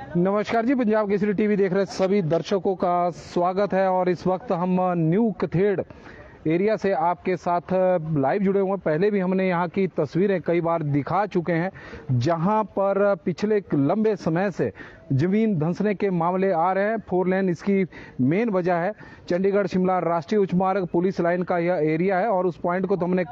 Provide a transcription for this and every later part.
नमस्कार जी, पंजाब केसरी टीवी देख रहे सभी दर्शकों का स्वागत है। और इस वक्त हम न्यू कथेड़ एरिया से आपके साथ लाइव जुड़े हुए हैं। पहले भी हमने यहाँ की तस्वीरें कई बार दिखा चुके हैं, जहाँ पर पिछले लंबे समय से जमीन धंसने के मामले आ रहे हैं। 4 लेन इसकी मेन वजह है। चंडीगढ़ शिमला राष्ट्रीय उच्च मार्ग पुलिस लाइन का यह एरिया है और उस पॉइंट को तो हमने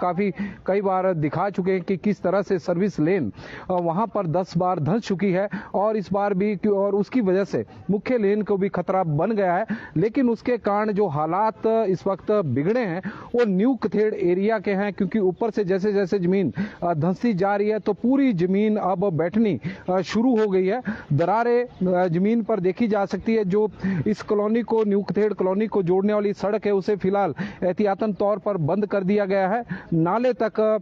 कई बार दिखा चुके हैं कि किस तरह से सर्विस लेन वहां पर 10 बार धंस चुकी है और इस बार भी, और उसकी वजह से मुख्य लेन को भी खतरा बन गया है। लेकिन उसके कारण जो हालात इस वक्त बिगड़े हैं वो न्यू कथेड़ एरिया के हैं, क्योंकि ऊपर से जैसे जैसे जमीन धंसती जा रही है तो पूरी जमीन अब बैठनी शुरू हो गई है। दरारें जमीन पर देखी जा सकती है। जो इस कॉलोनी को, न्यू कथेड़ कॉलोनी को जोड़ने वाली सड़क है, उसे फिलहाल एहतियातन तौर पर बंद कर दिया गया है। नाले तक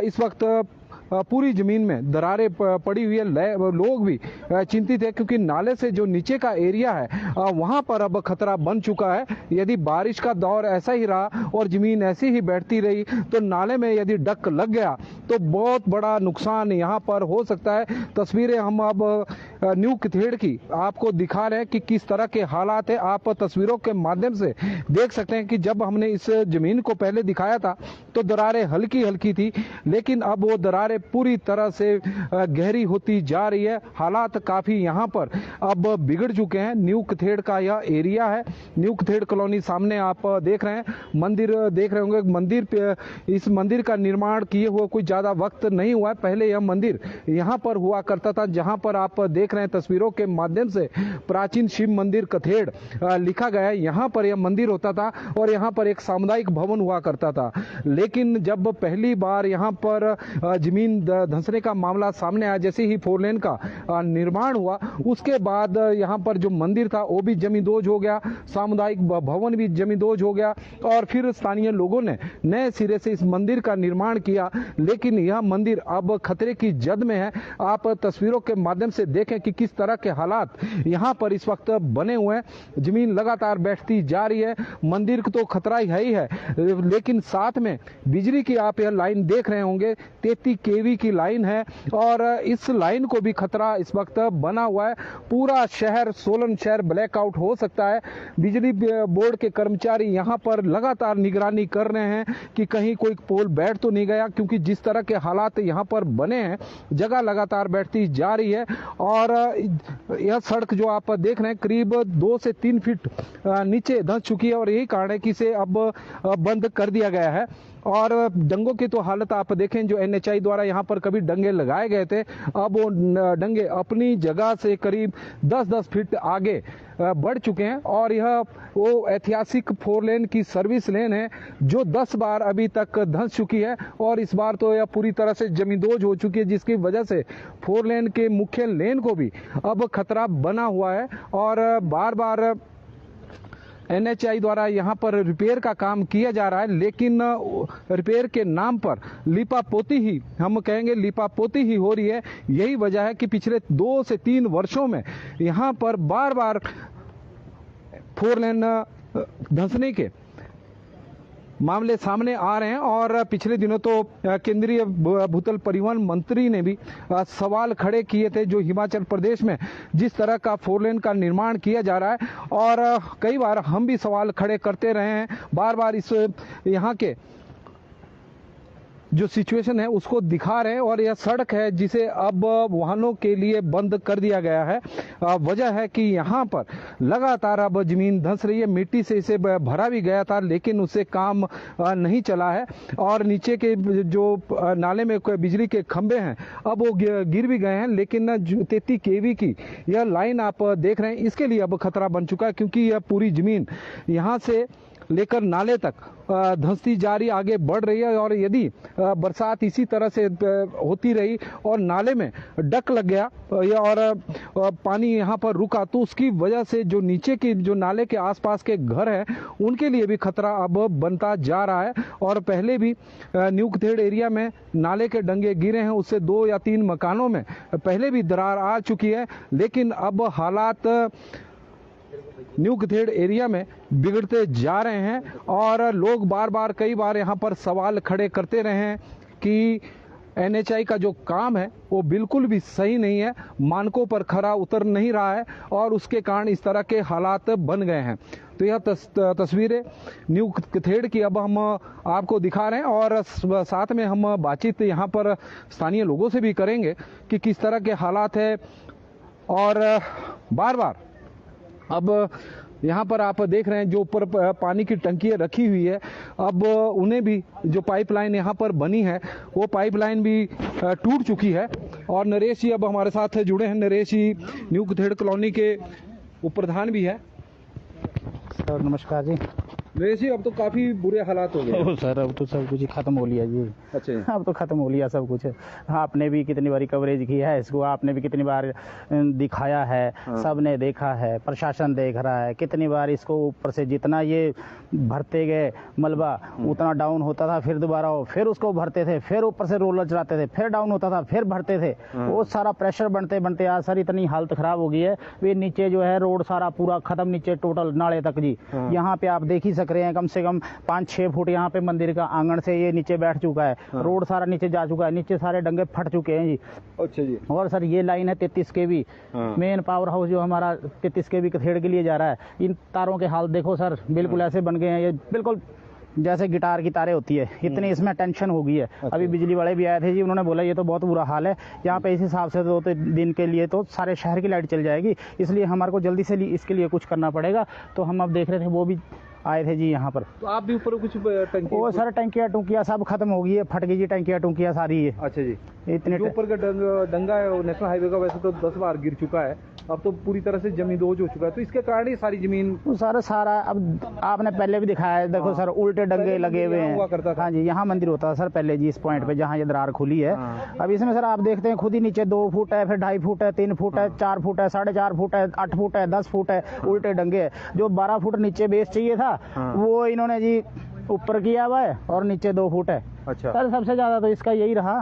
इस वक्त पूरी जमीन में दरारें पड़ी हुई है। लोग भी चिंतित है, क्योंकि नाले से जो नीचे का एरिया है वहां पर अब खतरा बन चुका है। यदि बारिश का दौर ऐसा ही रहा और जमीन ऐसी ही बैठती रही तो नाले में यदि डक लग गया तो बहुत बड़ा नुकसान यहां पर हो सकता है। तस्वीरें हम अब न्यू कथेड़ की आपको दिखा रहे हैं कि किस तरह के हालात है। आप तस्वीरों के माध्यम से देख सकते हैं कि जब हमने इस जमीन को पहले दिखाया था तो दरारें हल्की हल्की थी, लेकिन अब वो दरारें पूरी तरह से गहरी होती जा रही है। हालात काफी यहाँ पर अब बिगड़ चुके हैं। न्यू कथेड़ का यह एरिया है। न्यू कथेड़ कॉलोनी सामने आप देख रहे हैं। मंदिर देख रहे होंगे। मंदिर पे, इस मंदिर का निर्माण किए हुए कोई ज्यादा वक्त नहीं हुआ है। पहले यह मंदिर यहाँ पर हुआ करता था, जहाँ पर आप देख रहे हैं तस्वीरों के माध्यम से प्राचीन शिव मंदिर कथेड़ लिखा गया है। यहाँ पर यह मंदिर होता था और यहाँ पर एक सामुदायिक भवन हुआ करता था। लेकिन जब पहली बार यहाँ पर जमीन धंसने का मामला सामने आया, जैसे ही 4 लेन का निर्माण हुआ, उसके बाद यहाँ पर जो मंदिर था वो भी जमींदोज हो गया, सामुदायिक भवन भी जमींदोज हो गया और फिर स्थानीय लोगों ने नए सिरे से इस मंदिर का निर्माण किया। लेकिन यह मंदिर अब खतरे की जद में है। आप तस्वीरों के माध्यम से देखें कि किस तरह के हालात यहाँ पर इस वक्त बने हुए हैं। जमीन लगातार बैठती जा रही है। मंदिर को तो खतरा ही है, लेकिन साथ में बिजली की आप यह लाइन देख रहे होंगे, 33 केवी की लाइन है और इस लाइन को भी खतरा इस वक्त बना हुआ है। पूरा शहर, सोलन शहर ब्लैकआउट हो सकता है। बिजली बोर्ड के कर्मचारी यहाँ पर लगातार निगरानी कर रहे हैं कि कहीं कोई पोल बैठ तो नहीं गया, क्योंकि जिस तरह के हालात यहाँ पर बने हैं, जगह लगातार बैठती जा रही है। और यह सड़क जो आप देख रहे हैं करीब 2 से 3 फीट नीचे धंस चुकी है और यही कारण है कि इसे अब बंद कर दिया गया है। और डंगों की तो हालत आप देखें, जो NHI द्वारा यहाँ पर कभी डंगे लगाए गए थे, अब वो डंगे अपनी जगह से करीब 10-10 फीट आगे बढ़ चुके हैं। और यह वो ऐतिहासिक 4 लेन की सर्विस लेन है जो 10 बार अभी तक धंस चुकी है और इस बार तो यह पूरी तरह से जमींदोज हो चुकी है, जिसकी वजह से 4 लेन के मुख्य लेन को भी अब खतरा बना हुआ है। और बार बार NHI द्वारा यहाँ पर रिपेयर का काम किया जा रहा है, लेकिन रिपेयर के नाम पर लीपापोती ही, हम कहेंगे लीपापोती ही हो रही है। यही वजह है कि पिछले 2 से 3 वर्षों में यहाँ पर बार बार 4 लेन धंसने के मामले सामने आ रहे हैं। और पिछले दिनों तो केंद्रीय भूतल परिवहन मंत्री ने भी सवाल खड़े किए थे, जो हिमाचल प्रदेश में जिस तरह का 4 लेन का निर्माण किया जा रहा है। और कई बार हम भी सवाल खड़े करते रहे हैं, बार बार इस यहाँ के जो सिचुएशन है उसको दिखा रहे हैं। और यह सड़क है जिसे अब वाहनों के लिए बंद कर दिया गया है। वजह है कि यहाँ पर लगातार अब जमीन धंस रही है। मिट्टी से इसे भरा भी गया था, लेकिन उससे काम नहीं चला है। और नीचे के जो नाले में बिजली के खंभे हैं अब वो गिर भी गए हैं, लेकिन 33 केवी की यह लाइन आप देख रहे हैं, इसके लिए अब खतरा बन चुका है, क्योंकि यह पूरी जमीन यहाँ से लेकर नाले तक धंसती जा रही, आगे बढ़ रही है। और यदि बरसात इसी तरह से होती रही और नाले में डक लग गया और पानी यहाँ पर रुका, तो उसकी वजह से जो नीचे की, जो नाले के आसपास के घर हैं, उनके लिए भी खतरा अब बनता जा रहा है। और पहले भी न्यू कथेड़ एरिया में नाले के डंगे गिरे हैं, उससे 2 या 3 मकानों में पहले भी दरार आ चुकी है। लेकिन अब हालात न्यू कथेड़ एरिया में बिगड़ते जा रहे हैं और लोग बार बार, कई बार यहाँ पर सवाल खड़े करते रहे हैं कि एनएचआई का जो काम है वो बिल्कुल भी सही नहीं है, मानकों पर खरा उतर नहीं रहा है और उसके कारण इस तरह के हालात बन गए हैं। तो यह तस्वीरें न्यू कथेड़ की अब हम आपको दिखा रहे हैं और साथ में हम बातचीत यहाँ पर स्थानीय लोगों से भी करेंगे कि किस तरह के हालात है। और बार बार अब यहाँ पर आप देख रहे हैं जो ऊपर पानी की टंकी रखी हुई है, अब उन्हें भी जो पाइपलाइन यहाँ पर बनी है वो पाइपलाइन भी टूट चुकी है। और नरेश जी अब हमारे साथ जुड़े हैं। नरेश जी न्यू कथेड़ कॉलोनी के उप प्रधान भी है। सर नमस्कार जी। नरेश जी अब तो काफी बुरे हालात हो गए। सर अब तो सब कुछ ही खत्म हो लिया जी। अच्छा, अब तो खत्म हो लिया सब कुछ। आपने भी कितनी बारी कवरेज की है इसको, आपने भी कितनी बार दिखाया है। हाँ। सबने देखा है, प्रशासन देख रहा है। कितनी बार इसको ऊपर से जितना ये भरते गए मलबा उतना डाउन होता था, फिर दोबारा फिर उसको भरते थे, फिर ऊपर से रोलर चलाते थे, फिर डाउन होता था, फिर भरते थे। वो सारा प्रेशर बनते बनते आज सर इतनी हालत खराब हो गई है। वे नीचे जो है रोड सारा पूरा खत्म, नीचे टोटल नाले तक जी। यहाँ पे आप देख ही सक रहे हैं, कम से कम 5-6 फुट यहाँ पे मंदिर का आंगन से ये नीचे बैठ चुका है। रोड सारा नीचे जा चुका है, नीचे सारे डंगे फट चुके हैं जी। अच्छा जी। और सर ये लाइन है 33 kV, मेन पावर हाउस जो हमारा 33 kV कथेड़ के लिए जा रहा है। इन तारों के हाल देखो सर, बिल्कुल ऐसे बन गए हैं ये, बिल्कुल जैसे गिटार की तारें होती है, इतनी इसमें टेंशन हो गई है। अभी बिजली वाले भी आए थे जी, उन्होंने बोला ये तो बहुत बुरा हाल है यहाँ पे, इस हिसाब से 2 दिन के लिए तो सारे शहर की लाइट चल जाएगी, इसलिए हमारे को जल्दी से इसके लिए कुछ करना पड़ेगा। तो हम अब देख रहे थे, वो भी आए थे जी यहाँ पर। तो आप भी ऊपर कुछ टंकी? वो सर टंकियाँ टूकियाँ सब खत्म हो गई है, फट गई जी टंकियाँ टूकियाँ सारी ये। अच्छा जी। इतने जो ऊपर का डंगा है वो नेशनल हाईवे का वैसे तो 10 बार गिर चुका है, अब तो पूरी तरह से जमीन दोज हो चुका है, तो इसके कारण ही सारी जमीन सारा अब आपने पहले भी दिखाया है, देखो सर उल्टे डंगे लगे हुए हैं। हाँ जी, यहाँ मंदिर होता था सर पहले जी, इस पॉइंट पे जहाँ ये दरार खुली है। अब इसमें सर आप देखते हैं खुद ही नीचे 2 फुट है, फिर 2.5 फुट है, 3 फुट है, 4 फुट है, 4.5 फुट है, 8 फुट है, 10 फुट है, उल्टे डंगे है। जो 12 फुट नीचे बेस चाहिए था वो इन्होंने जी ऊपर किया हुआ है और नीचे 2 फुट है। अच्छा सर सबसे ज्यादा तो इसका यही रहा।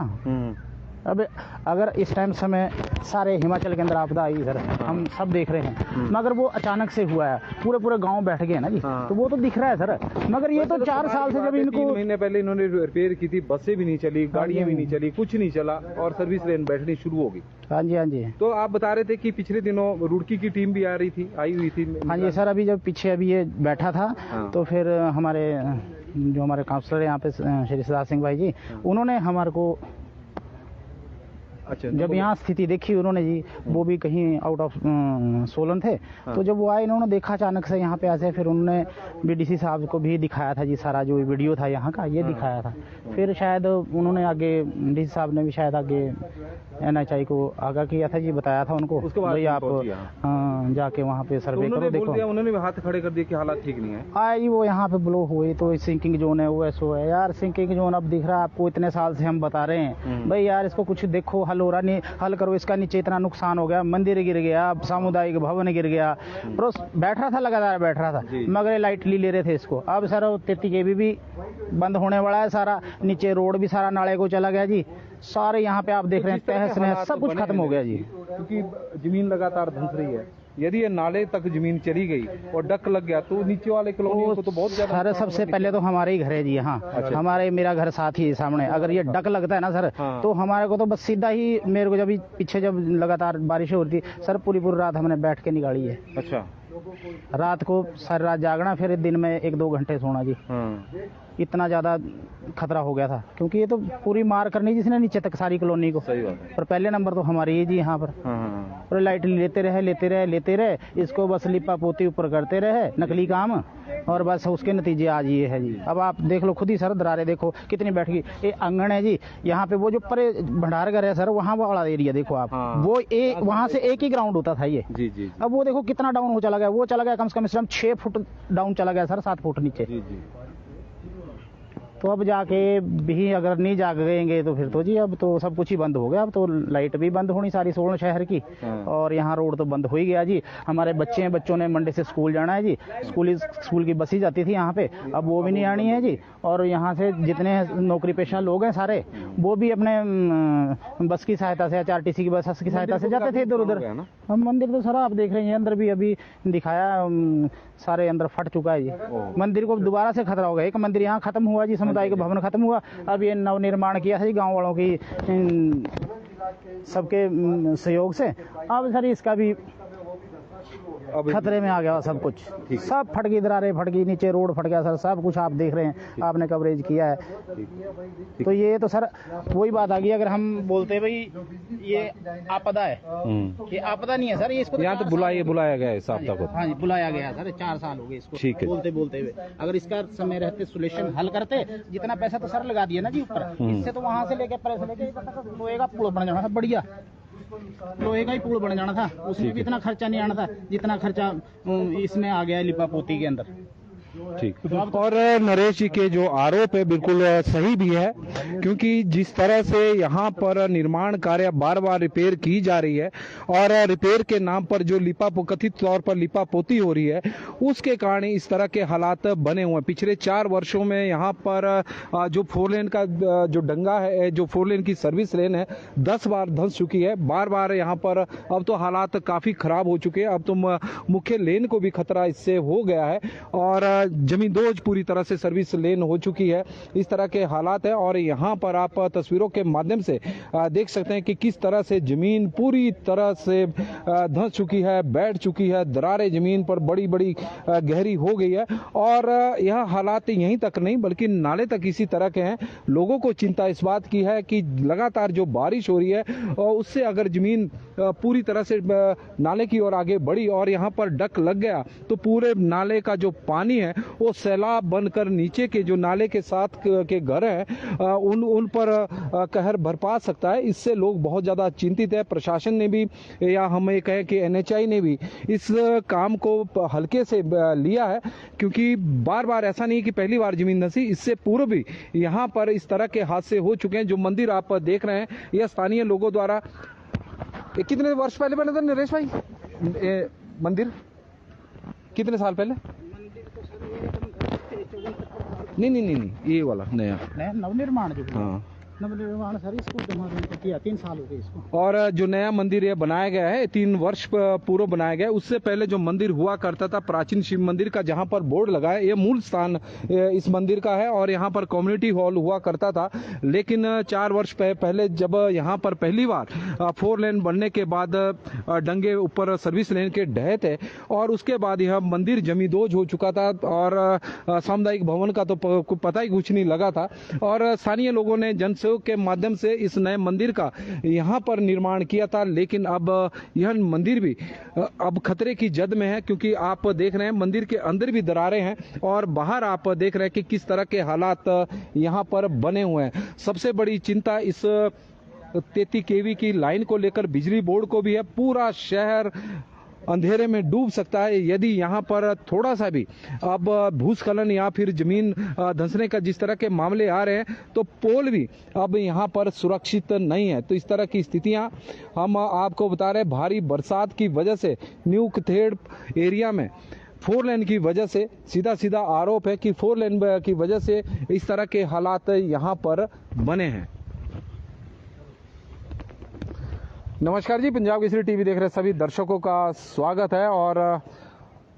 अब अगर इस टाइम समय सारे हिमाचल के अंदर आपदा आई सर, हम सब देख रहे हैं, मगर वो अचानक से हुआ है, पूरे गांव बैठ गए ना जी। तो वो तो दिख रहा है सर, मगर ये तो 4 साल से जब इनको 3 महीने पहले इन्होंने रिपेयर की थी, बसें भी नहीं चली, गाड़ियां भी नहीं चली, कुछ नहीं चला और सर्विस लेन बैठनी शुरू हो गई। हाँ जी हाँ जी। तो आप बता रहे थे कि पिछले दिनों रुड़की की टीम भी आई हुई थी। हाँ जी सर, अभी जब पीछे अभी ये बैठा था तो फिर हमारे जो हमारे काउंसलर यहाँ पे श्री सरदार सिंह भाई जी, उन्होंने हमारे को अच्छा जब यहाँ स्थिति देखी उन्होंने जी, वो भी कहीं आउट ऑफ सोलन थे। तो जब वो आए इन्होंने देखा अचानक से यहाँ पे ऐसे, फिर उन्होंने बीडीसी साहब को भी दिखाया था जी, सारा जो वीडियो था यहाँ का ये दिखाया था। फिर शायद उन्होंने आगे डीसी साहब ने भी शायद आगे एनएचआई को आगाह किया था जी, बताया था उनको भाई आप जाके वहाँ पे सर्वे करो। देखो उन्होंने भी हाथ खड़े कर दिए कि हालात ठीक नहीं है। आई वो यहाँ पे ब्लो हुए तो सिंकिंग जोन है, वो ऐसो है यार, सिंकिंग जोन अब दिख रहा है आपको, इतने साल से हम बता रहे हैं भाई यार इसको कुछ देखो, हल हो रहा नहीं, हल करो इसका। नीचे इतना नुकसान हो गया, मंदिर गिर गया, सामुदायिक भवन गिर गया, बैठ रहा था लगातार बैठ रहा था, मगर लाइटली ले रहे थे इसको। अब सर 33 kV भी बंद होने वाला है, सारा नीचे रोड भी सारा नाले को चला गया जी, सारे यहाँ पे आप देख रहे हैं तहस नहस सब कुछ खत्म हो गया जी, क्योंकि जमीन लगातार धंस रही है। यदि ये नाले तक जमीन चली गई और डक लग गया तो नीचे वाले कॉलोनियों को तो बहुत ज्यादा। सर सबसे पहले तो हमारे ही घर है जी यहाँ। अच्छा। हमारे मेरा घर साथ ही सामने, अगर ये डक लगता है ना सर तो हमारे को तो बस सीधा ही, मेरे को जब पीछे जब लगातार बारिश हो रही थी सर, पूरी रात हमने बैठ के निकाली है। अच्छा। रात को सारी रात जागना, फिर दिन में 1-2 घंटे सोना जी। इतना ज्यादा खतरा हो गया था, क्योंकि ये तो पूरी मार करनी जिसने नीचे तक सारी कॉलोनी को। सही बात है। पर पहले नंबर तो हमारी है जी यहाँ पर। और लाइट लेते रहे, इसको बस लिपा पोती ऊपर करते रहे, नकली काम, और बस उसके नतीजे आज ये है जी। अब आप देख लो खुद ही सर, दरारें देखो कितनी बैठ गई। ये आंगन है जी, यहाँ पे वो जो परे भंडार घर है सर, वहाँ वाला एरिया देखो आप। वो वहाँ से एक ही ग्राउंड होता था ये जी। अब वो देखो कितना डाउन हो चला गया, वो चला गया कम से कम 6 फुट डाउन चला गया सर, 7 फुट नीचे जी। तो अब जाके भी अगर नहीं जाग गएंगे तो फिर तो जी अब तो सब कुछ ही बंद हो गया। अब तो लाइट भी बंद होनी सारी सोलन शहर की, और यहाँ रोड तो बंद हो ही गया जी। हमारे बच्चों ने मंडे से स्कूल जाना है जी, स्कूल की बस ही जाती थी यहाँ पे, अब वो भी नहीं आनी है जी। और यहाँ से जितने नौकरी पेशा लोग हैं सारे, वो भी अपने बस की सहायता से, HRTC की बस की सहायता से जाते थे इधर उधर। हम मंदिर तो सर आप देख रहे हैं, अंदर भी अभी दिखाया, सारे अंदर फट चुका है जी। मंदिर को दोबारा से खतरा हो गया। एक मंदिर यहाँ खत्म हुआ जी, सामुदायिक भवन खत्म हुआ, अब ये नवनिर्माण किया था जी गाँव वालों की सबके सहयोग से। अब सर इसका भी अब खतरे में आ गया सब कुछ, सब फट गई, दरारें फट गई, नीचे रोड फट गया सर, सब कुछ आप देख रहे हैं, आपने कवरेज किया है। तो ये तो सर वही बात आ गई, अगर हम बोलते भाई ये आपदा है, ये आपदा नहीं है सर, ये इसको यहाँ तो बुलाया गया है साहब तक। हाँ जी बुलाया गया सर, 4 साल हो गए इसको बोलते हुए। अगर इसका समय रहते सोल्यूशन हल करते, जितना पैसा तो सर लगा दिया ना जी ऊपर, इससे तो वहाँ से लेके पैसे लेके लोहे का पुल बन जाना था, बढ़िया लोहे का ही पुल बन जाना था, उसमें भी इतना खर्चा नहीं आना था जितना खर्चा इसमें आ गया लिपा पोती के अंदर। ठीक। और नरेश जी के जो आरोप है बिल्कुल सही भी है, क्योंकि जिस तरह से यहाँ पर निर्माण कार्य बार बार रिपेयर की जा रही है और रिपेयर के नाम पर जो कथित तौर पर लिपा पोती हो रही है, उसके कारण इस तरह के हालात बने हुए हैं। पिछले 4 वर्षों में यहाँ पर जो 4 लेन का जो डंगा है, जो 4 लेन की सर्विस लेन है, 10 बार धंस चुकी है। बार बार यहाँ पर अब तो हालात काफी खराब हो चुके हैं। अब तो मुख्य लेन को भी खतरा इससे हो गया है और जमींदोज पूरी तरह से सर्विस लेन हो चुकी है। इस तरह के हालात है और यहाँ पर आप तस्वीरों के माध्यम से देख सकते हैं कि किस तरह से जमीन पूरी तरह से धंस चुकी है, बैठ चुकी है, दरारें जमीन पर बड़ी बड़ी गहरी हो गई है। और यह हालात यहीं तक नहीं बल्कि नाले तक इसी तरह के हैं। लोगों को चिंता इस बात की है कि लगातार जो बारिश हो रही है उससे अगर जमीन पूरी तरह से नाले की ओर आगे बढ़ी और यहाँ पर डक लग गया तो पूरे नाले का जो पानी है वो सैलाब बनकर नीचे के जो नाले के साथ के घर हैं उन पर कहर बरपा सकता है। इससे लोग बहुत ज्यादा चिंतित है। प्रशासन ने भी या हम ये कहें कि एनएचआई ने भी इस काम को हल्के से लिया है, क्योंकि बार बार ऐसा नहीं कि पहली बार जमीन धंसी, इससे पूर्व भी यहाँ पर इस तरह के हादसे हो चुके हैं। जो मंदिर आप देख रहे हैं यह स्थानीय लोगों द्वारा कितने वर्ष पहले बना था नरेश भाई? मंदिर कितने साल पहले? नहीं, ये वाला नया नवनिर्माण जो हाँ नवनिर्माण सर, इसको किया 3 साल हो गए इसको। और जो नया मंदिर ये बनाया गया है 3 वर्ष पूर्व बनाया गया है। उससे पहले जो मंदिर हुआ करता था प्राचीन शिव मंदिर का, जहां पर बोर्ड लगा है, ये मूल स्थान इस मंदिर का है और यहाँ पर कम्युनिटी हॉल हुआ करता था। लेकिन 4 वर्ष पहले जब यहाँ पर पहली बार 4 लेन बनने के बाद डंगे ऊपर सर्विस लेन के ढहे थे और उसके बाद यह मंदिर जमींदोज हो चुका था और सामुदायिक भवन का तो पता ही कुछ नहीं लगा था। और स्थानीय लोगों ने जनसहयोग के माध्यम से इस नए मंदिर का यहाँ पर निर्माण किया था। लेकिन अब यह मंदिर भी अब खतरे की जद में है, क्योंकि आप देख रहे हैं मंदिर के अंदर भी दरारें हैं और बाहर आप देख रहे हैं कि किस तरह के हालात यहाँ पर बने हुए हैं। सबसे बड़ी चिंता इस 33 केवी की लाइन को लेकर बिजली बोर्ड को भी है। पूरा शहर अंधेरे में डूब सकता है यदि यहाँ पर थोड़ा सा भी अब भूस्खलन या फिर जमीन धंसने का जिस तरह के मामले आ रहे हैं तो पोल भी अब यहाँ पर सुरक्षित नहीं है। तो इस तरह की स्थितियाँ हम आपको बता रहे हैं। भारी बरसात की वजह से न्यू कथेड़ एरिया में 4 लेन की वजह से सीधा आरोप है कि 4 लेन की वजह से इस तरह के हालात यहाँ पर बने हैं। नमस्कार जी, पंजाब केसरी टीवी देख रहे सभी दर्शकों का स्वागत है। और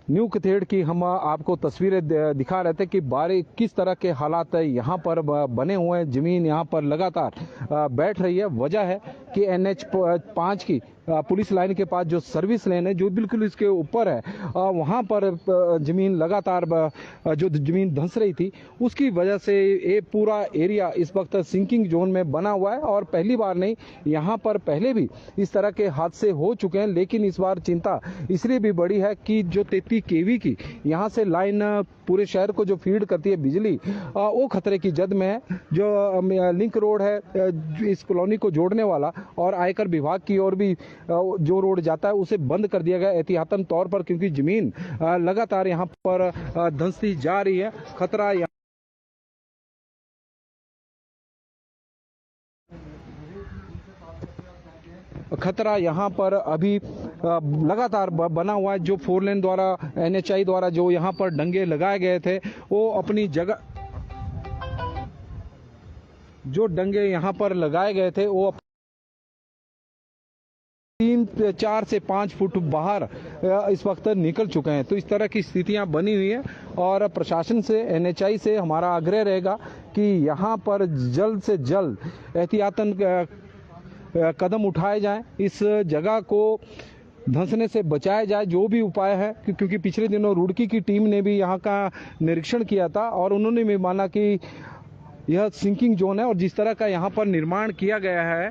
न्यू कथेड़ की हम आपको तस्वीरें दिखा रहे थे कि किस तरह के हालात यहाँ पर बने हुए हैं। जमीन यहाँ पर लगातार बैठ रही है। वजह है कि NH 5 की पुलिस लाइन के पास जो सर्विस लेन है जो बिल्कुल इसके ऊपर है, वहाँ पर जमीन लगातार जो जमीन धंस रही थी उसकी वजह से ये पूरा एरिया इस वक्त सिंकिंग जोन में बना हुआ है। और पहली बार नहीं, यहाँ पर पहले भी इस तरह के हादसे हो चुके हैं। लेकिन इस बार चिंता इसलिए भी बड़ी है कि जो 33 केवी की यहाँ से लाइन पूरे शहर को जो फीड करती है बिजली, वो खतरे की जद में है। जो लिंक रोड है इस कॉलोनी को जोड़ने वाला और आयकर विभाग की ओर भी जो रोड जाता है उसे बंद कर दिया गया एहतियातन तौर पर, क्योंकि जमीन लगातार यहाँ पर धंसती जा रही है। खतरा यहाँ पर अभी लगातार बना हुआ है। जो 4 लेन द्वारा NHI द्वारा जो यहाँ पर डंगे लगाए गए थे वो अपनी जगह, जो डंगे यहाँ पर लगाए गए थे वो 3 4 से 5 फुट बाहर इस वक्त निकल चुके हैं। तो इस तरह की स्थितियां बनी हुई हैं और प्रशासन से, NHAI से हमारा आग्रह रहेगा कि यहाँ पर जल्द से जल्द एहतियातन कदम उठाए जाएं, इस जगह को धंसने से बचाया जाए, जो भी उपाय है। क्योंकि पिछले दिनों रुड़की की टीम ने भी यहाँ का निरीक्षण किया था और उन्होंने भी माना कि यह सिंकिंग जोन है और जिस तरह का यहाँ पर निर्माण किया गया है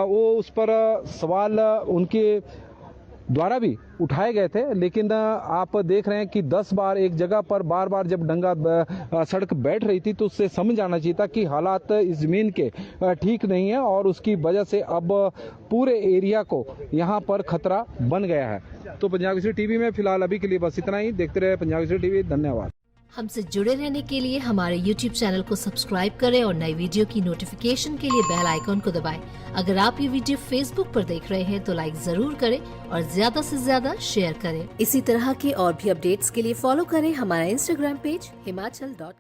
वो उस पर सवाल उनके द्वारा भी उठाए गए थे। लेकिन आप देख रहे हैं कि 10 बार एक जगह पर बार बार जब डंगा सड़क बैठ रही थी तो उससे समझ आना चाहिए था कि हालात इस जमीन के ठीक नहीं है और उसकी वजह से अब पूरे एरिया को यहाँ पर खतरा बन गया है। तो पंजाब केसरी टीवी में फिलहाल अभी के लिए बस इतना ही। देखते रहे पंजाब केसरी टीवी। धन्यवाद। हमसे जुड़े रहने के लिए हमारे YouTube चैनल को सब्सक्राइब करें और नई वीडियो की नोटिफिकेशन के लिए बेल आइकॉन को दबाएं। अगर आप ये वीडियो Facebook पर देख रहे हैं तो लाइक जरूर करें और ज्यादा से ज्यादा शेयर करें। इसी तरह के और भी अपडेट्स के लिए फॉलो करें हमारा Instagram पेज himachal.ke।